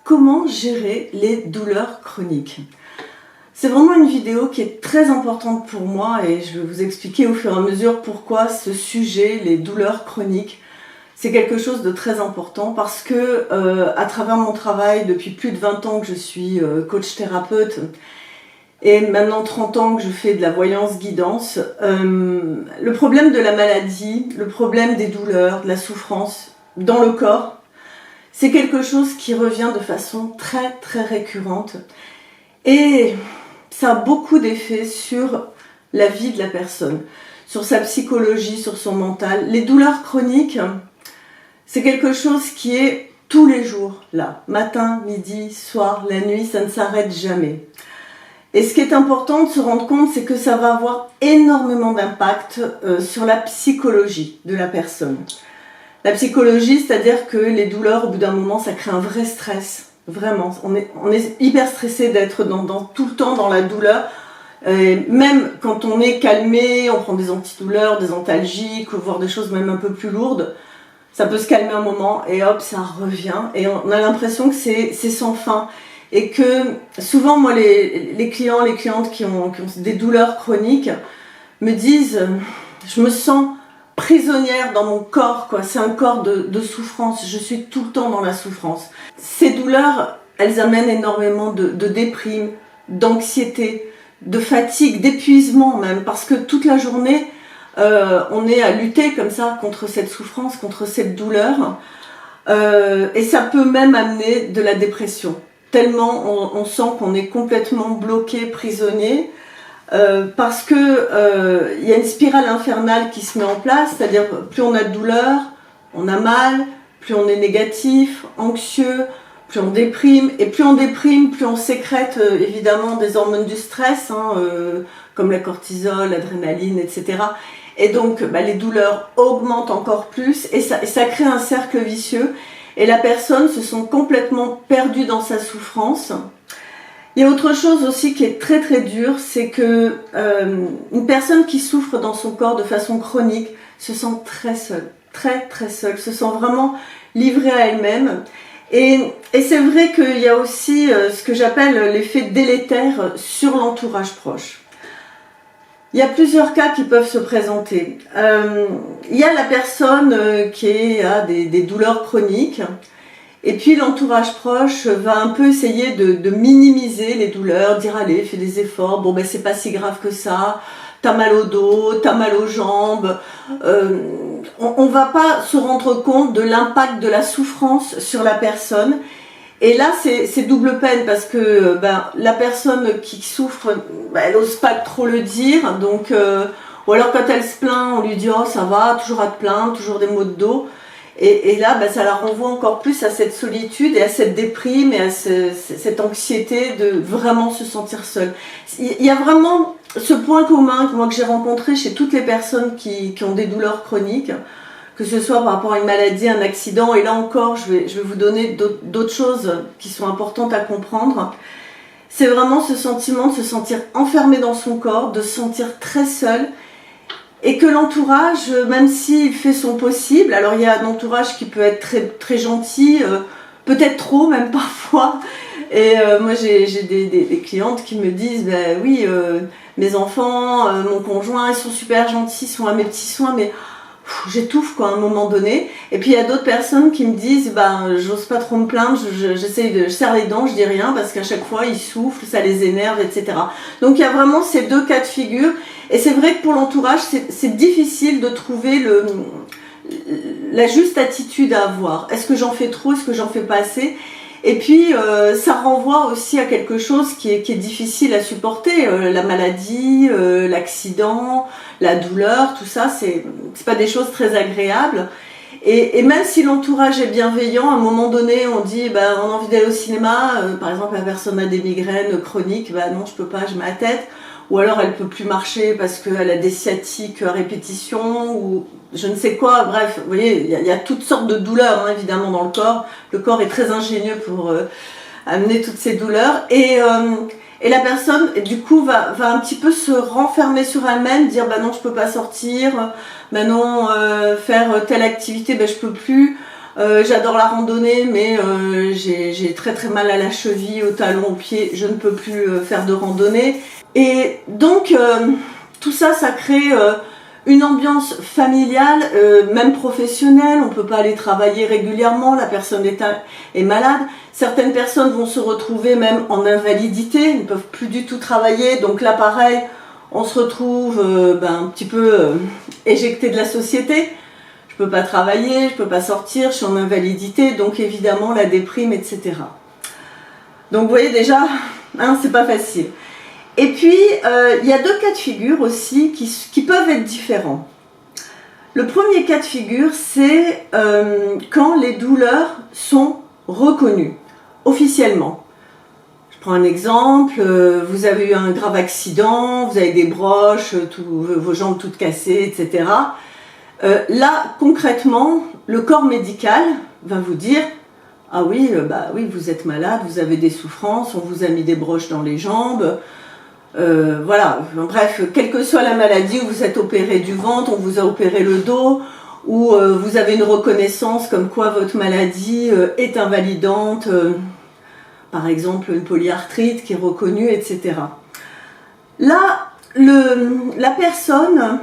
comment gérer les douleurs chroniques. C'est vraiment une vidéo qui est très importante pour moi et je vais vous expliquer au fur et à mesure pourquoi ce sujet, les douleurs chroniques, c'est quelque chose de très important parce que à travers mon travail, depuis plus de 20 ans que je suis coach thérapeute et maintenant 30 ans que je fais de la voyance guidance, le problème de la maladie, le problème des douleurs, de la souffrance dans le corps, c'est quelque chose qui revient de façon très très récurrente et ça a beaucoup d'effets sur la vie de la personne, sur sa psychologie, sur son mental. Les douleurs chroniques, c'est quelque chose qui est tous les jours là, matin, midi, soir, la nuit, ça ne s'arrête jamais. Et ce qui est important de se rendre compte, c'est que ça va avoir énormément d'impact sur la psychologie de la personne. La psychologie, c'est-à-dire que les douleurs, au bout d'un moment, ça crée un vrai stress. Vraiment, on est hyper stressé d'être tout le temps dans la douleur. Même quand on est calmé, on prend des antidouleurs, des antalgiques, voire des choses même un peu plus lourdes, ça peut se calmer un moment et hop, ça revient. Et on a l'impression que c'est sans fin. Et que souvent, moi, les clients, les clientes qui ont des douleurs chroniques me disent « je me sens prisonnière dans mon corps, quoi. C'est un corps de souffrance, je suis tout le temps dans la souffrance ». Ces douleurs, elles amènent énormément de déprime, d'anxiété, de fatigue, d'épuisement même, parce que toute la journée, on est à lutter comme ça contre cette souffrance, contre cette douleur, et ça peut même amener de la dépression. Tellement on sent qu'on est complètement bloqué, prisonnier, parce que y a une spirale infernale qui se met en place, c'est-à-dire plus on a de douleur, on a mal, plus on est négatif, anxieux, plus on déprime, et plus on déprime, plus on sécrète évidemment des hormones du stress, comme la cortisol, l'adrénaline, etc. Et donc les douleurs augmentent encore plus, et ça crée un cercle vicieux, et la personne se sent complètement perdue dans sa souffrance. Il y a autre chose aussi qui est très très dur, c'est que une personne qui souffre dans son corps de façon chronique se sent très seule, très très seule, se sent vraiment livrée à elle-même. Et c'est vrai qu'il y a aussi ce que j'appelle l'effet délétère sur l'entourage proche. Il y a plusieurs cas qui peuvent se présenter. Il y a la personne qui a des douleurs chroniques, et puis l'entourage proche va un peu essayer de minimiser les douleurs, dire allez, fais des efforts, bon c'est pas si grave que ça, t'as mal au dos, t'as mal aux jambes. On va pas se rendre compte de l'impact de la souffrance sur la personne. Et là, c'est double peine parce que la personne qui souffre, elle n'ose pas trop le dire. Donc, ou alors quand elle se plaint, on lui dit « oh ça va, toujours à te plaindre, toujours des maux de dos ». Et là, ça la renvoie encore plus à cette solitude et à cette déprime et à cette anxiété de vraiment se sentir seule. Il y a vraiment ce point commun que j'ai rencontré chez toutes les personnes qui ont des douleurs chroniques, que ce soit par rapport à une maladie, un accident, et là encore, je vais vous donner d'autres choses qui sont importantes à comprendre. C'est vraiment ce sentiment de se sentir enfermé dans son corps, de se sentir très seul, et que l'entourage, même s'il fait son possible, alors il y a un entourage qui peut être très, très gentil, peut-être trop même parfois, et moi j'ai des clientes qui me disent oui, mes enfants, mon conjoint, ils sont super gentils, ils sont à mes petits soins, mais j'étouffe quoi à un moment donné. Et puis il y a d'autres personnes qui me disent j'ose pas trop me plaindre, je serre les dents, je dis rien parce qu'à chaque fois ils soufflent, ça les énerve, etc. Donc il y a vraiment ces deux cas de figure, et c'est vrai que pour l'entourage c'est difficile de trouver la juste attitude à avoir. Est-ce que j'en fais trop, est-ce que j'en fais pas assez? Et puis ça renvoie aussi à quelque chose qui est difficile à supporter, la maladie, l'accident, la douleur, tout ça, c'est pas des choses très agréables. Et même si l'entourage est bienveillant, à un moment donné, on dit on a envie d'aller au cinéma, par exemple la personne a des migraines chroniques, non je peux pas, j'ai ma tête, ou alors elle peut plus marcher parce qu'elle a des sciatiques à répétition, ou je ne sais quoi, bref, vous voyez, il y a toutes sortes de douleurs évidemment dans le corps. Le corps est très ingénieux pour amener toutes ces douleurs, et la personne du coup va un petit peu se renfermer sur elle-même, dire non je peux pas sortir, non faire telle activité je peux plus, J'adore la randonnée, mais j'ai très très mal à la cheville, au talon, au pied, je ne peux plus faire de randonnée. Et donc, tout ça, ça crée une ambiance familiale, même professionnelle. On ne peut pas aller travailler régulièrement, la personne est malade. Certaines personnes vont se retrouver même en invalidité, ils ne peuvent plus du tout travailler. Donc là, pareil, on se retrouve un petit peu éjecté de la société. Je ne peux pas travailler, je ne peux pas sortir, je suis en invalidité, donc évidemment la déprime, etc. Donc vous voyez déjà, hein, c'est pas facile. Et puis, il y a deux cas de figure aussi qui peuvent être différents. Le premier cas de figure, c'est quand les douleurs sont reconnues officiellement. Je prends un exemple, vous avez eu un grave accident, vous avez des broches, vos jambes toutes cassées, etc. Là, concrètement, le corps médical va vous dire « Ah oui, oui, vous êtes malade, vous avez des souffrances, on vous a mis des broches dans les jambes. » Voilà, bref, quelle que soit la maladie, où vous êtes opéré du ventre, on vous a opéré le dos, ou vous avez une reconnaissance comme quoi votre maladie est invalidante, par exemple une polyarthrite qui est reconnue, etc. Là, la personne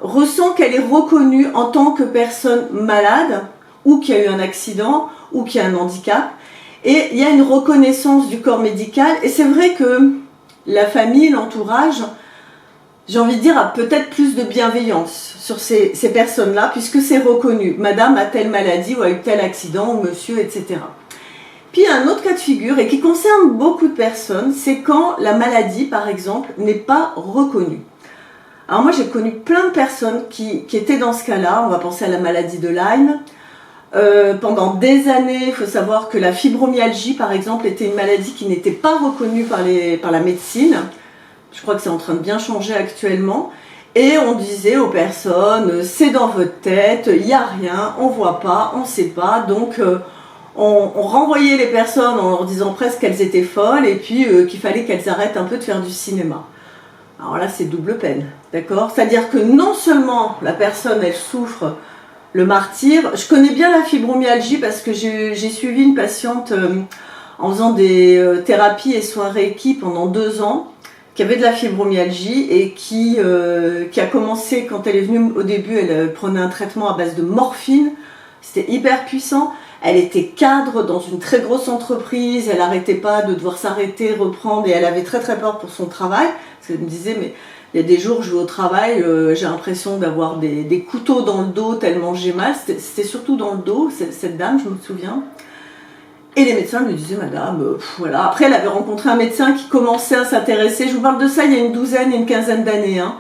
ressent qu'elle est reconnue en tant que personne malade, ou qui a eu un accident, ou qui a un handicap. Et il y a une reconnaissance du corps médical, et c'est vrai que la famille, l'entourage, j'ai envie de dire, a peut-être plus de bienveillance sur ces personnes-là, puisque c'est reconnu. Madame a telle maladie, ou a eu tel accident, ou monsieur, etc. Puis il y a un autre cas de figure, et qui concerne beaucoup de personnes, c'est quand la maladie, par exemple, n'est pas reconnue. Alors moi, j'ai connu plein de personnes qui étaient dans ce cas-là. On va penser à la maladie de Lyme. Pendant des années, il faut savoir que la fibromyalgie, par exemple, était une maladie qui n'était pas reconnue par la médecine. Je crois que c'est en train de bien changer actuellement. Et on disait aux personnes, c'est dans votre tête, il n'y a rien, on ne voit pas, on ne sait pas. Donc on renvoyait les personnes en leur disant presque qu'elles étaient folles et puis qu'il fallait qu'elles arrêtent un peu de faire du cinéma. Alors là, c'est double peine, d'accord? C'est-à-dire que non seulement la personne, elle souffre le martyre. Je connais bien la fibromyalgie parce que j'ai suivi une patiente en faisant des thérapies et soins Reiki pendant 2 ans, qui avait de la fibromyalgie et qui a commencé, quand elle est venue au début, elle prenait un traitement à base de morphine. C'était hyper puissant. Elle était cadre dans une très grosse entreprise, elle n'arrêtait pas de devoir s'arrêter, reprendre, et elle avait très très peur pour son travail. Parce qu'elle me disait, mais il y a des jours, je vais au travail, j'ai l'impression d'avoir des couteaux dans le dos tellement j'ai mal. C'était surtout dans le dos, cette dame, je me souviens. Et les médecins lui disaient, madame, voilà. Après, elle avait rencontré un médecin qui commençait à s'intéresser. Je vous parle de ça il y a une quinzaine d'années. Hein.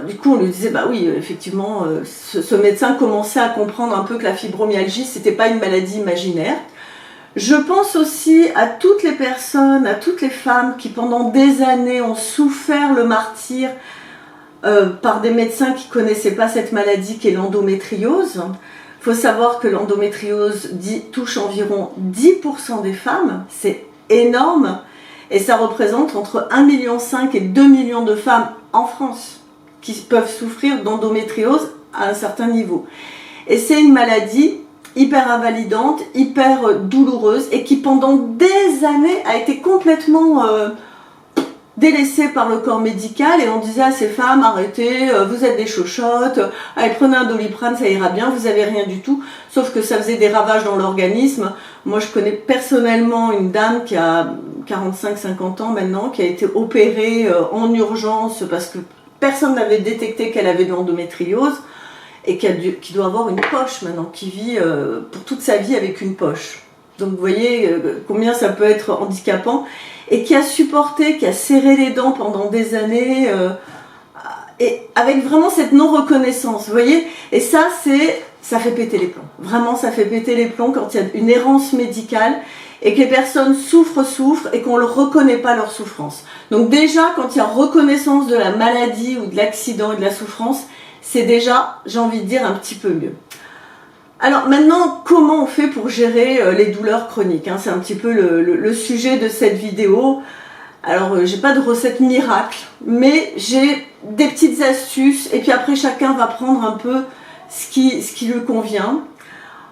Du coup, on lui disait, bah oui, effectivement, ce médecin commençait à comprendre un peu que la fibromyalgie, c'était pas une maladie imaginaire. Je pense aussi à toutes les personnes, à toutes les femmes qui pendant des années ont souffert le martyre par des médecins qui ne connaissaient pas cette maladie qui est l'endométriose. Il faut savoir que l'endométriose touche environ 10% des femmes, c'est énorme, et ça représente entre 1,5 million et 2 millions de femmes en France qui peuvent souffrir d'endométriose à un certain niveau. Et c'est une maladie hyper invalidante, hyper douloureuse et qui pendant des années a été complètement délaissée par le corps médical, et on disait à ces femmes, arrêtez, vous êtes des chochottes, allez, prenez un Doliprane, ça ira bien, vous avez rien du tout, sauf que ça faisait des ravages dans l'organisme. Moi je connais personnellement une dame qui a 45-50 ans maintenant, qui a été opérée en urgence parce que personne n'avait détecté qu'elle avait de l'endométriose, et qui doit avoir une poche maintenant, qui vit pour toute sa vie avec une poche. Donc vous voyez combien ça peut être handicapant, et qui a supporté, qui a serré les dents pendant des années, et avec vraiment cette non-reconnaissance, vous voyez. Et ça fait péter les plombs. Vraiment, ça fait péter les plombs quand il y a une errance médicale, et que les personnes souffrent, et qu'on ne reconnaît pas leur souffrance. Donc déjà, quand il y a reconnaissance de la maladie ou de l'accident et de la souffrance, c'est déjà, j'ai envie de dire, un petit peu mieux. Alors maintenant, comment on fait pour gérer les douleurs chroniques, hein? C'est un petit peu le sujet de cette vidéo. Alors, j'ai pas de recette miracle, mais j'ai des petites astuces, et puis après chacun va prendre un peu ce qui lui convient.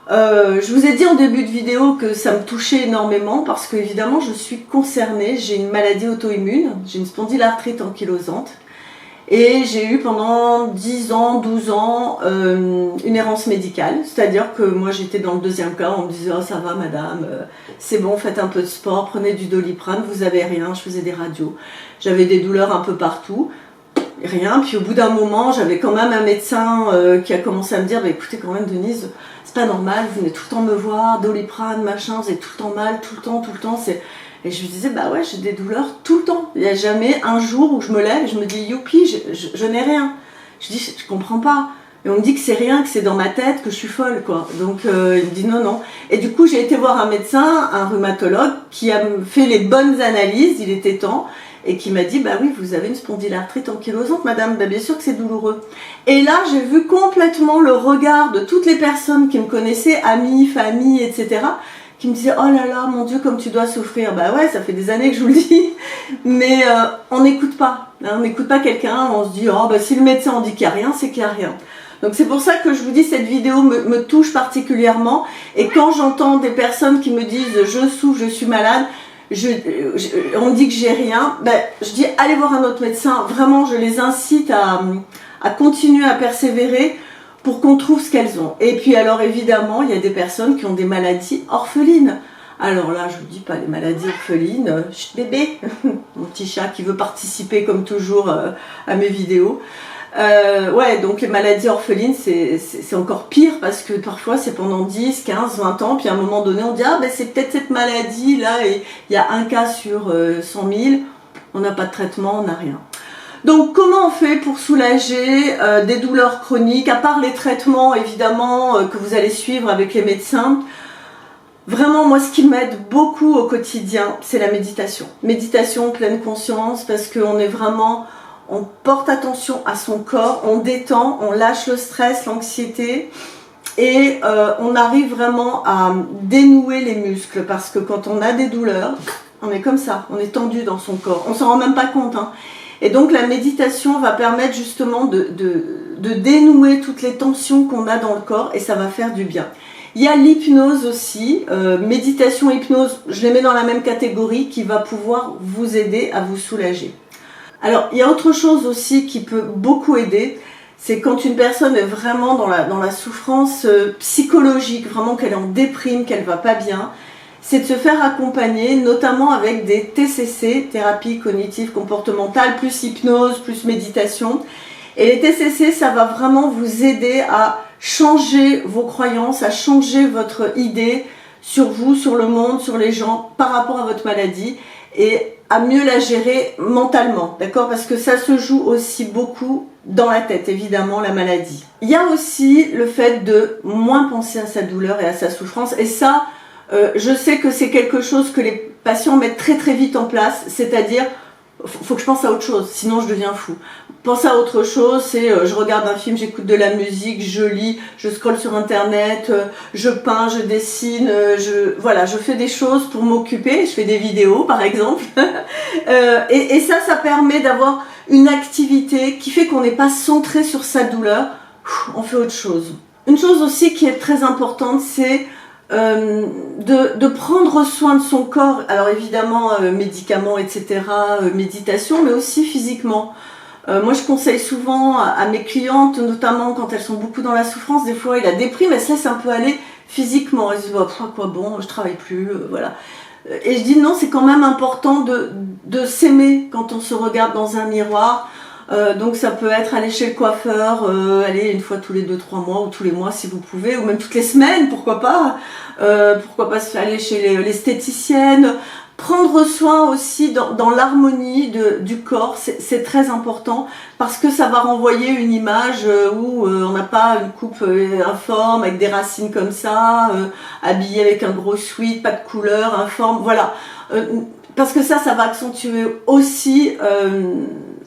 Je vous ai dit en début de vidéo que ça me touchait énormément parce que évidemment je suis concernée, j'ai une maladie auto-immune, j'ai une spondylarthrite ankylosante et j'ai eu pendant 10 ans, 12 ans une errance médicale, c'est-à-dire que moi j'étais dans le deuxième cas, on me disait oh ça va madame, c'est bon, faites un peu de sport, prenez du Doliprane, vous avez rien, je faisais des radios, j'avais des douleurs un peu partout. Rien, puis au bout d'un moment, j'avais quand même un médecin qui a commencé à me dire bah, écoutez quand même Denise, c'est pas normal, vous venez tout le temps me voir, Doliprane, machin, vous avez tout le temps mal, tout le temps, et je me disais bah ouais j'ai des douleurs tout le temps, il n'y a jamais un jour où je me lève et je me dis youpi, je n'ai rien, je dis je comprends pas, et on me dit que c'est rien, que c'est dans ma tête, que je suis folle quoi, donc il me dit non, et du coup j'ai été voir un médecin, un rhumatologue qui a fait les bonnes analyses, il était temps, et qui m'a dit bah oui vous avez une spondylarthrite ankylosante madame, bah bien sûr que c'est douloureux. Et là j'ai vu complètement le regard de toutes les personnes qui me connaissaient, amis, famille, etc., qui me disaient oh là là mon Dieu comme tu dois souffrir. Bah ouais ça fait des années que je vous le dis, mais on n'écoute pas, hein, on n'écoute pas quelqu'un, on se dit oh bah si le médecin on dit qu'il n'y a rien, c'est qu'il n'y a rien. Donc c'est pour ça que je vous dis cette vidéo me touche particulièrement, et quand j'entends des personnes qui me disent je souffre, je suis malade, on me dit que j'ai rien, ben, je dis allez voir un autre médecin, vraiment je les incite à continuer à persévérer pour qu'on trouve ce qu'elles ont. Et puis alors évidemment il y a des personnes qui ont des maladies orphelines. Alors là je vous dis pas les maladies orphelines, chut bébé, mon petit chat qui veut participer comme toujours à mes vidéos. Ouais, donc les maladies orphelines c'est encore pire parce que parfois c'est pendant 10, 15, 20 ans, puis à un moment donné on dit ah ben c'est peut-être cette maladie là et il y a un cas sur 100 000, on n'a pas de traitement, on n'a rien. Donc comment on fait pour soulager des douleurs chroniques, à part les traitements évidemment que vous allez suivre avec les médecins? Vraiment, moi, ce qui m'aide beaucoup au quotidien, c'est la méditation. Méditation, pleine conscience, parce qu'on est vraiment... On porte attention à son corps, on détend, on lâche le stress, l'anxiété et on arrive vraiment à dénouer les muscles parce que quand on a des douleurs, on est comme ça, on est tendu dans son corps, on s'en rend même pas compte, hein. Et donc la méditation va permettre justement de dénouer toutes les tensions qu'on a dans le corps et ça va faire du bien. Il y a l'hypnose aussi, méditation, hypnose, je les mets dans la même catégorie qui va pouvoir vous aider à vous soulager. Alors, il y a autre chose aussi qui peut beaucoup aider, c'est quand une personne est vraiment dans la souffrance psychologique, vraiment qu'elle est en déprime, qu'elle va pas bien, c'est de se faire accompagner, notamment avec des TCC, thérapie cognitive comportementale, plus hypnose, plus méditation. Et les TCC, ça va vraiment vous aider à changer vos croyances, à changer votre idée sur vous, sur le monde, sur les gens, par rapport à votre maladie, et à mieux la gérer mentalement, d'accord? Parce que ça se joue aussi beaucoup dans la tête, évidemment, la maladie. Il y a aussi le fait de moins penser à sa douleur et à sa souffrance, et ça, je sais que c'est quelque chose que les patients mettent très très vite en place, c'est-à-dire, faut que je pense à autre chose, sinon je deviens fou. Pense à autre chose, c'est je regarde un film, j'écoute de la musique, je lis, je scrolle sur internet, je peins, je dessine, voilà, je fais des choses pour m'occuper, je fais des vidéos par exemple. Et ça permet d'avoir une activité qui fait qu'on n'est pas centré sur sa douleur, on fait autre chose. Une chose aussi qui est très importante, c'est de prendre soin de son corps, alors évidemment médicaments, etc., méditation, mais aussi physiquement. Moi je conseille souvent à mes clientes, notamment quand elles sont beaucoup dans la souffrance, des fois il la déprime, elles se laissent un peu aller physiquement, elles se disent oh, quoi bon, je travaille plus, voilà. Et je dis non, c'est quand même important de s'aimer quand on se regarde dans un miroir. Donc ça peut être aller chez le coiffeur, aller une fois tous les 2-3 mois ou tous les mois si vous pouvez, ou même toutes les semaines, pourquoi pas aller chez l'esthéticienne, prendre soin aussi dans l'harmonie du corps, c'est très important parce que ça va renvoyer une image où on n'a pas une coupe informe avec des racines comme ça, habillé avec un gros sweat, pas de couleur, informe, voilà. Parce que ça va accentuer aussi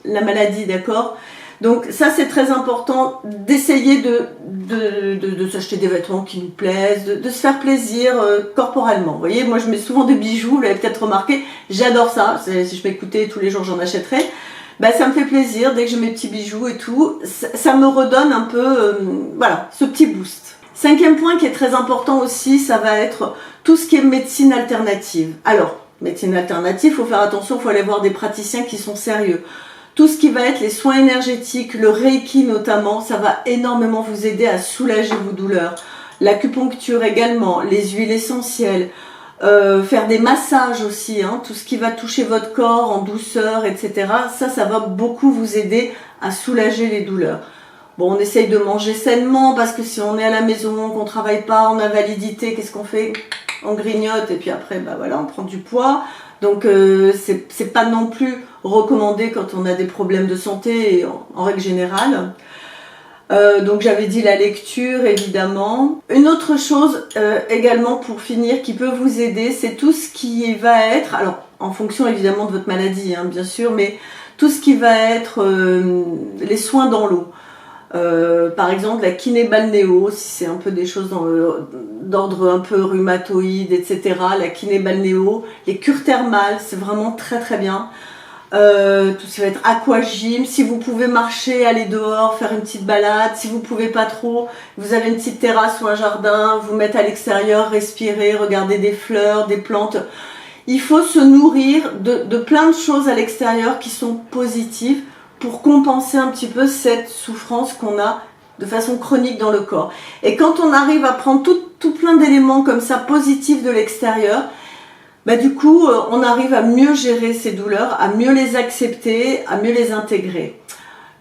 la maladie, d'accord? Donc ça c'est très important d'essayer de s'acheter des vêtements qui nous plaisent, de se faire plaisir corporellement. Vous voyez, moi je mets souvent des bijoux, vous l'avez peut-être remarqué, j'adore ça, si je m'écoutais tous les jours j'en achèterais. ça me fait plaisir dès que j'ai mes petits bijoux et tout. Ça me redonne un peu, voilà, ce petit boost. 5e point qui est très important aussi, ça va être tout ce qui est médecine alternative. Alors, médecine alternative, il faut faire attention, il faut aller voir des praticiens qui sont sérieux. Tout ce qui va être les soins énergétiques, le Reiki notamment, ça va énormément vous aider à soulager vos douleurs. L'acupuncture également, les huiles essentielles, faire des massages aussi, hein, tout ce qui va toucher votre corps en douceur, etc. Ça va beaucoup vous aider à soulager les douleurs. Bon, on essaye de manger sainement parce que si on est à la maison, qu'on travaille pas, on a validité, qu'est-ce qu'on fait? On grignote et puis après, voilà, on prend du poids. Donc, c'est pas non plus recommandé quand on a des problèmes de santé en règle générale. Donc, j'avais dit la lecture, évidemment. Une autre chose également pour finir qui peut vous aider, c'est tout ce qui va être, alors en fonction évidemment de votre maladie, hein, bien sûr, mais tout ce qui va être les soins dans l'eau. Par exemple la kiné-balnéo, si c'est un peu des choses d'ordre un peu rhumatoïde, etc. La kiné-balnéo, les cures thermales, c'est vraiment très très bien. Tout ce qui va être aquagym, si vous pouvez marcher, aller dehors, faire une petite balade, si vous pouvez pas trop, vous avez une petite terrasse ou un jardin, vous mettre à l'extérieur, respirer, regarder des fleurs, des plantes. Il faut se nourrir de plein de choses à l'extérieur qui sont positives pour compenser un petit peu cette souffrance qu'on a de façon chronique dans le corps. Et quand on arrive à prendre tout plein d'éléments comme ça positifs de l'extérieur, du coup, on arrive à mieux gérer ces douleurs, à mieux les accepter, à mieux les intégrer.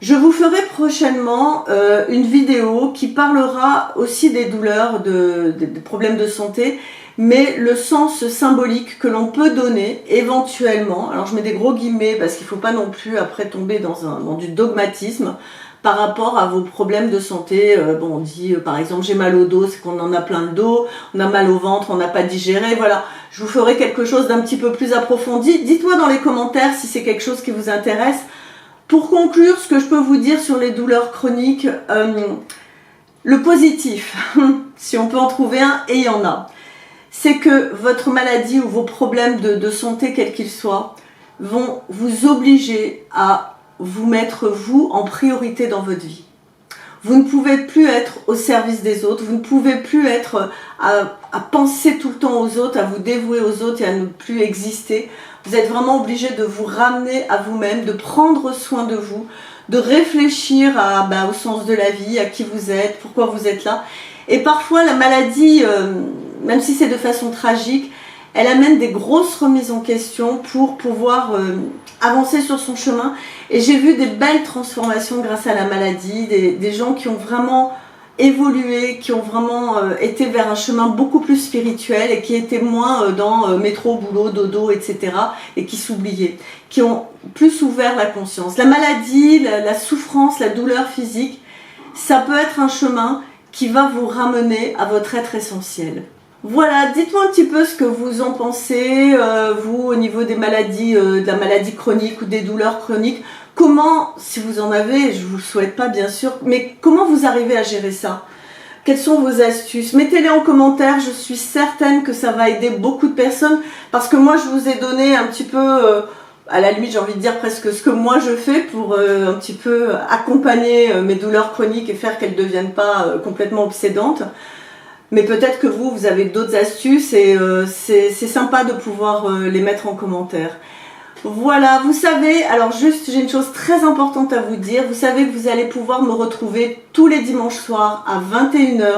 Je vous ferai prochainement une vidéo qui parlera aussi des douleurs, des problèmes de santé, mais le sens symbolique que l'on peut donner éventuellement. Alors je mets des gros guillemets parce qu'il ne faut pas non plus après tomber dans du dogmatisme par rapport à vos problèmes de santé. On dit par exemple j'ai mal au dos, c'est qu'on en a plein le dos, on a mal au ventre, on n'a pas digéré, voilà. Je vous ferai quelque chose d'un petit peu plus approfondi. Dites-moi dans les commentaires si c'est quelque chose qui vous intéresse. Pour conclure, ce que je peux vous dire sur les douleurs chroniques, le positif, si on peut en trouver un, et il y en a, c'est que votre maladie ou vos problèmes de santé, quels qu'ils soient, vont vous obliger à vous mettre, vous, en priorité dans votre vie. Vous ne pouvez plus être au service des autres, vous ne pouvez plus être à penser tout le temps aux autres, à vous dévouer aux autres et à ne plus exister. Vous êtes vraiment obligé de vous ramener à vous-même, de prendre soin de vous, de réfléchir au sens de la vie, à qui vous êtes, pourquoi vous êtes là. Et parfois la maladie, même si c'est de façon tragique, elle amène des grosses remises en question pour pouvoir avancer sur son chemin. Et j'ai vu des belles transformations grâce à la maladie, des gens qui ont vraiment évolué, qui ont vraiment été vers un chemin beaucoup plus spirituel et qui étaient moins dans métro, boulot, dodo, etc. et qui s'oubliaient, qui ont plus ouvert la conscience. La maladie, la souffrance, la douleur physique, ça peut être un chemin qui va vous ramener à votre être essentiel. Voilà, dites-moi un petit peu ce que vous en pensez, vous, au niveau des maladies, de la maladie chronique ou des douleurs chroniques. Comment, si vous en avez, je ne vous le souhaite pas bien sûr, mais comment vous arrivez à gérer ça? Quelles sont vos astuces? Mettez-les en commentaire, je suis certaine que ça va aider beaucoup de personnes, parce que moi je vous ai donné un petit peu, à la limite j'ai envie de dire presque ce que moi je fais pour un petit peu accompagner mes douleurs chroniques et faire qu'elles ne deviennent pas complètement obsédantes. Mais peut-être que vous avez d'autres astuces et c'est sympa de pouvoir les mettre en commentaire. Voilà, vous savez, alors juste j'ai une chose très importante à vous dire. Vous savez que vous allez pouvoir me retrouver tous les dimanches soirs à 21 h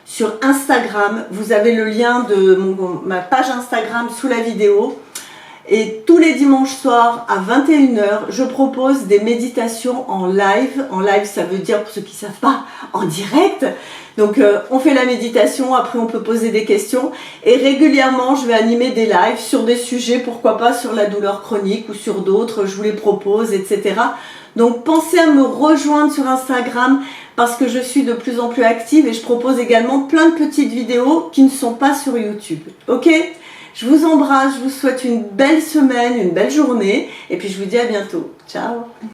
sur Instagram. Vous avez le lien de ma page Instagram sous la vidéo. Et tous les dimanches soirs à 21 h, je propose des méditations en live. En live, ça veut dire, pour ceux qui ne savent pas, en direct. Donc, on fait la méditation, après on peut poser des questions. Et régulièrement, je vais animer des lives sur des sujets, pourquoi pas sur la douleur chronique ou sur d'autres, je vous les propose, etc. Donc, pensez à me rejoindre sur Instagram parce que je suis de plus en plus active et je propose également plein de petites vidéos qui ne sont pas sur YouTube. Ok ? Je vous embrasse, je vous souhaite une belle semaine, une belle journée et puis je vous dis à bientôt. Ciao!